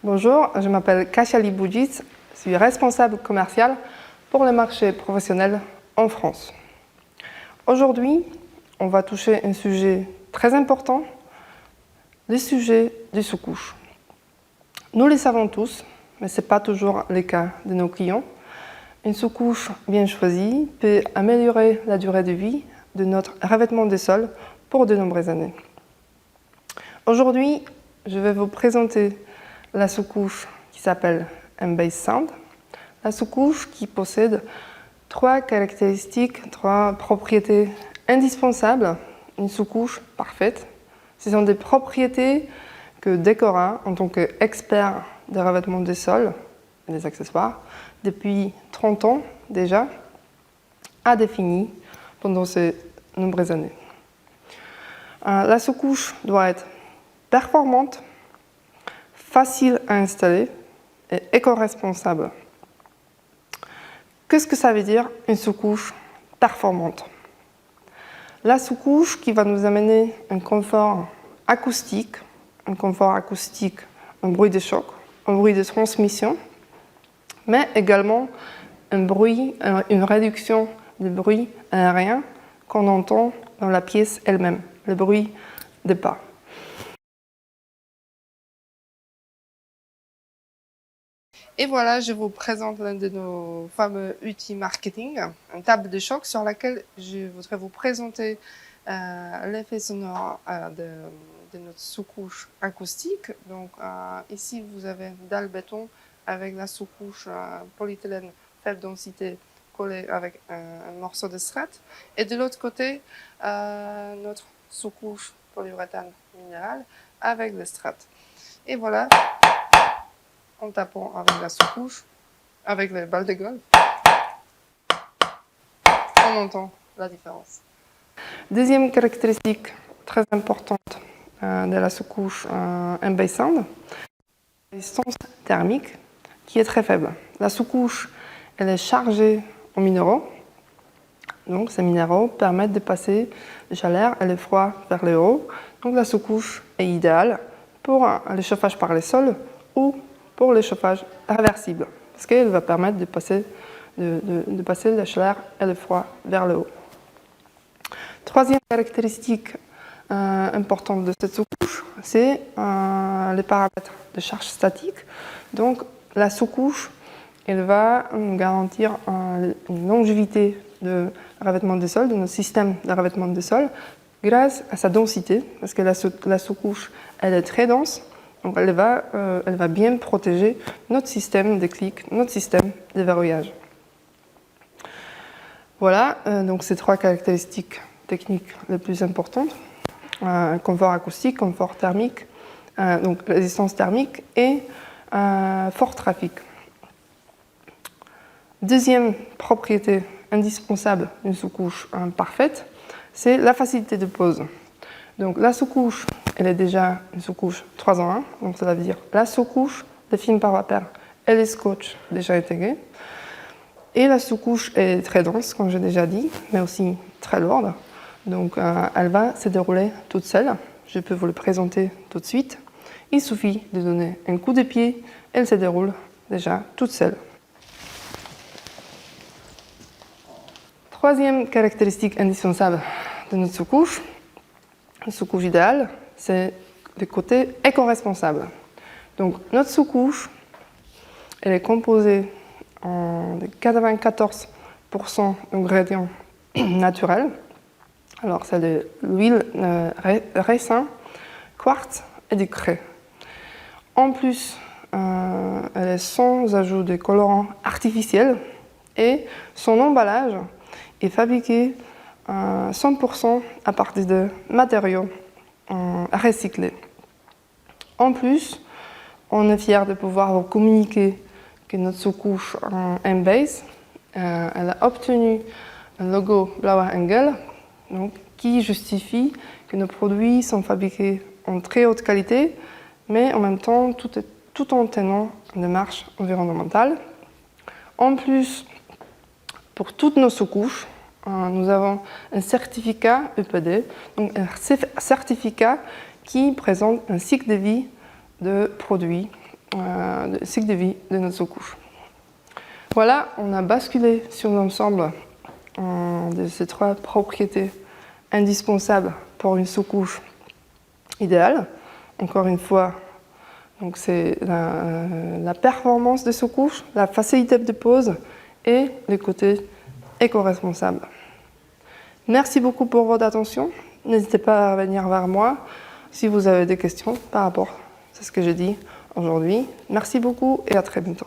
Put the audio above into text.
Bonjour, je m'appelle Kashali Boudic, je suis responsable commercial pour le marché professionnel en France. Aujourd'hui, on va toucher un sujet très important, le sujet des sous-couches. Nous le savons tous, mais ce n'est pas toujours le cas de nos clients. Une sous-couche bien choisie peut améliorer la durée de vie de notre revêtement des sols pour de nombreuses années. Aujourd'hui, je vais vous présenter la sous-couche qui s'appelle M-Base Sound, la sous-couche qui possède trois caractéristiques, trois propriétés indispensables, une sous-couche parfaite. Ce sont des propriétés que Decora, en tant qu'expert de revêtement des sols et des accessoires, depuis 30 ans déjà, a défini pendant ces nombreuses années. La sous-couche doit être performante, facile à installer et éco-responsable. Qu'est-ce que ça veut dire une sous-couche performante? La sous-couche qui va nous amener un confort acoustique, un bruit de choc, un bruit de transmission, mais également une réduction du bruit aérien qu'on entend dans la pièce elle-même, le bruit des pas. Et voilà, je vous présente l'un de nos fameux outils marketing, une table de choc sur laquelle je voudrais vous présenter l'effet sonore de notre sous-couche acoustique. Donc ici, vous avez une dalle béton avec la sous-couche polyéthylène faible densité collée avec un morceau de strate. Et de l'autre côté, notre sous-couche polyuréthane minéral avec le strate. Et voilà, en tapant avec la sous-couche, avec les balles de golf, on entend la différence. Deuxième caractéristique très importante de la sous-couche M-Base Sound, la résistance thermique qui est très faible. La sous-couche, elle est chargée en minéraux, donc ces minéraux permettent de passer le chaleur et le froid vers le haut. Donc la sous-couche est idéale pour le chauffage par les sols ou pour le chauffage réversible, parce qu'elle va permettre de passer la chaleur et le froid vers le haut. Troisième caractéristique importante de cette sous-couche, c'est les paramètres de charge statique. Donc la sous-couche, elle va garantir une longévité de revêtement des sols, de notre système de revêtement des sols, grâce à sa densité, parce que la sous-couche, elle est très dense. Donc elle va bien protéger notre système de clic, notre système de verrouillage. Voilà, donc ces trois caractéristiques techniques les plus importantes. Confort acoustique, confort thermique, donc résistance thermique et fort trafic. Deuxième propriété indispensable d'une sous-couche parfaite, c'est la facilité de pose. Donc la sous-couche, elle est déjà une sous-couche 3 en 1, donc ça veut dire la sous-couche, le film par vapeur et les scotch déjà intégrés. Et la sous-couche est très dense, comme j'ai déjà dit, mais aussi très lourde. Donc elle va se dérouler toute seule. Je peux vous le présenter tout de suite. Il suffit de donner un coup de pied, elle se déroule déjà toute seule. Troisième caractéristique indispensable de notre sous-couche, la sous-couche idéale, c'est le côté éco-responsable. Donc notre sous-couche, elle est composée de 94% d'ingrédients naturels. Alors c'est de l'huile raisin, quartz et du craie. En plus, elle est sans ajout de colorants artificiels et son emballage est fabriqué 100% à partir de matériaux recyclés. En plus, on est fiers de pouvoir vous communiquer que notre sous-couche M-Base, elle a obtenu un logo Blauer Engel, donc, qui justifie que nos produits sont fabriqués en très haute qualité, mais en même temps tout en tenant une démarche environnementale. En plus, pour toutes nos sous-couches, nous avons un certificat EPD, donc un certificat qui présente un cycle de vie de produits cycle de vie de notre sous-couche. Voilà, on a basculé sur l'ensemble de ces 3 propriétés indispensables pour une sous-couche idéale. Encore une fois, donc c'est la performance de sous-couche, la facilité de pose et le côté éco-responsable. Merci beaucoup pour votre attention. N'hésitez pas à venir vers moi si vous avez des questions par rapport à ce que j'ai dit aujourd'hui. Merci beaucoup et à très bientôt.